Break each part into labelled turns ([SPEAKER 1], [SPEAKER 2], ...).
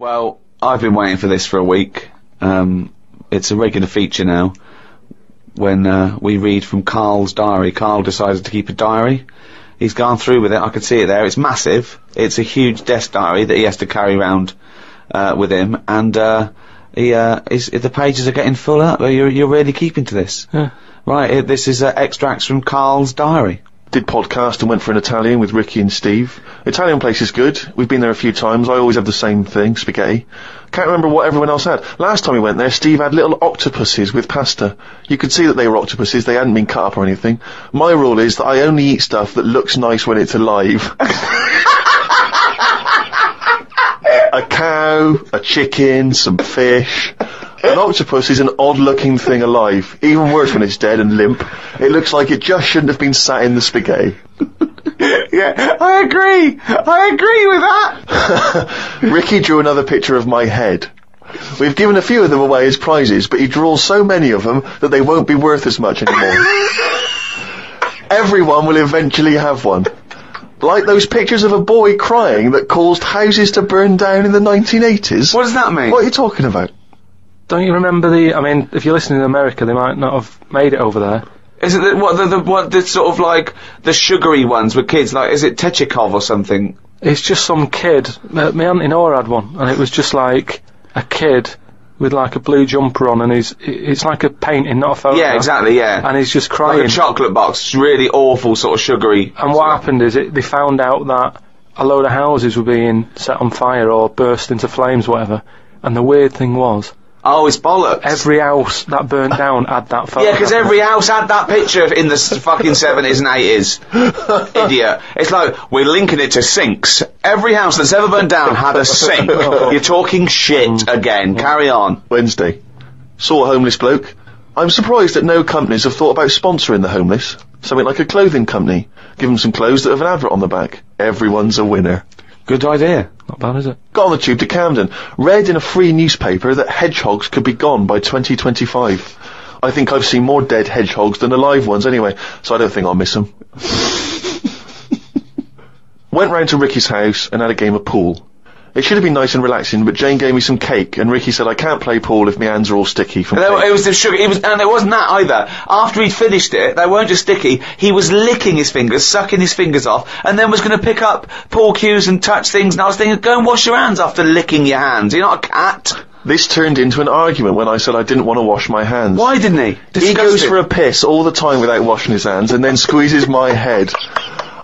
[SPEAKER 1] Well, I've been waiting for this for a week. It's a regular feature now. When we read from Karl's diary. Karl decided to keep a diary. He's gone through with it. I can see it there. It's massive. It's a huge desk diary that he has to carry around with him, and the pages are getting full up. You're really keeping to this,
[SPEAKER 2] yeah.
[SPEAKER 1] Right? This is extracts from Karl's diary.
[SPEAKER 3] Did podcast and went for an Italian with Ricky and Steve. Italian place is good. We've been there a few times. I always have the same thing, spaghetti. Can't remember what everyone else had. Last time we went there, Steve had little octopuses with pasta. You could see that they were octopuses. They hadn't been cut up or anything. My rule is that I only eat stuff that looks nice when it's alive. A cow, a chicken, some fish. An octopus is an odd-looking thing alive. Even worse when it's dead and limp. It looks like it just shouldn't have been sat in the spaghetti.
[SPEAKER 1] Yeah, I agree with that.
[SPEAKER 3] Ricky drew another picture of my head. We've given a few of them away as prizes, but he draws so many of them that they won't be worth as much anymore. Everyone will eventually have one. Like those pictures of a boy crying that caused houses to burn down in the 1980s.
[SPEAKER 1] What does that mean?
[SPEAKER 3] What are you talking about?
[SPEAKER 2] Don't you remember if you're listening in America, they might not have made it over there.
[SPEAKER 1] Is it the sort of like the sugary ones with kids? Like, is it Techikov or something?
[SPEAKER 2] It's just some kid. My auntie Nora had one, and it was just like a kid with like a blue jumper on, and it's like a painting, not a photo.
[SPEAKER 1] Yeah, exactly. Yeah.
[SPEAKER 2] And he's just crying.
[SPEAKER 1] Like a chocolate box. It's really awful, sort of sugary.
[SPEAKER 2] And what happened is they found out that a load of houses were being set on fire or burst into flames, whatever. And the weird thing was,
[SPEAKER 1] oh, it's bollocks.
[SPEAKER 2] every house that burnt down had that photo.
[SPEAKER 1] Yeah, because every house had that picture in the fucking 70s and 80s. Idiot. It's like, we're linking it to sinks. Every house that's ever burned down had a sink. You're talking shit again. Carry on.
[SPEAKER 3] Wednesday. Saw a homeless bloke. I'm surprised that no companies have thought about sponsoring the homeless. Something like a clothing company. Give them some clothes that have an advert on the back. Everyone's a winner.
[SPEAKER 1] Good idea.
[SPEAKER 2] Not bad, is it?
[SPEAKER 3] Got on the tube to Camden. Read in a free newspaper that hedgehogs could be gone by 2025. I think I've seen more dead hedgehogs than alive ones anyway, so I don't think I'll miss them. Went round to Ricky's house and had a game of pool. It should have been nice and relaxing, but Jane gave me some cake, and Ricky said I can't play pool if my hands are all sticky from cake.
[SPEAKER 1] It was the sugar, and it wasn't that either. After he'd finished it, they weren't just sticky, he was licking his fingers, sucking his fingers off, and then was going to pick up pool cues and touch things, and I was thinking, go and wash your hands after licking your hands. You're not a cat.
[SPEAKER 3] This turned into an argument when I said I didn't want to wash my hands.
[SPEAKER 1] Why didn't he?
[SPEAKER 3] He goes for a piss all the time without washing his hands, and then squeezes my head.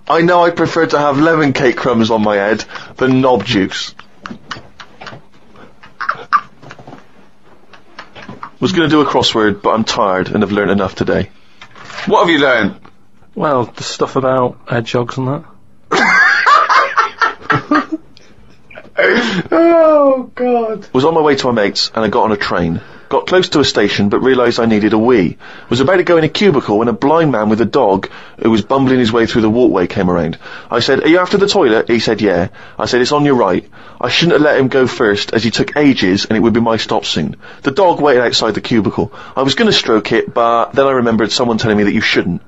[SPEAKER 3] I know I prefer to have lemon cake crumbs on my head than knob juice. Was going to do a crossword, but I'm tired and have learnt enough today.
[SPEAKER 1] What have you learned?
[SPEAKER 2] Well, the stuff about hedgehogs and that.
[SPEAKER 1] Oh, God.
[SPEAKER 3] Was on my way to my mates, and I got on a train. Got close to a station, but realised I needed a wee. Was about to go in a cubicle when a blind man with a dog, who was bumbling his way through the walkway, came around. I said, "Are you after the toilet?" He said, "Yeah." I said, "It's on your right." I shouldn't have let him go first, as he took ages, and it would be my stop soon. The dog waited outside the cubicle. I was going to stroke it, but then I remembered someone telling me that you shouldn't.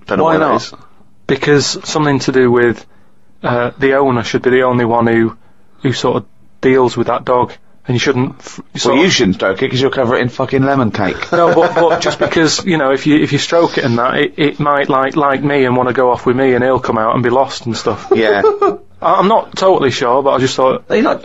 [SPEAKER 3] Don't know why
[SPEAKER 2] not?
[SPEAKER 3] That is.
[SPEAKER 2] Because something to do with the owner should be the only one who sort of deals with that dog. And you shouldn't.
[SPEAKER 1] Well, you shouldn't stroke it because you'll cover it in fucking lemon cake.
[SPEAKER 2] No, but just because, you know, if you stroke it and that, it might like me and want to go off with me, and he'll come out and be lost and stuff.
[SPEAKER 1] Yeah.
[SPEAKER 2] I'm not totally sure, but I just thought.
[SPEAKER 1] Are you not?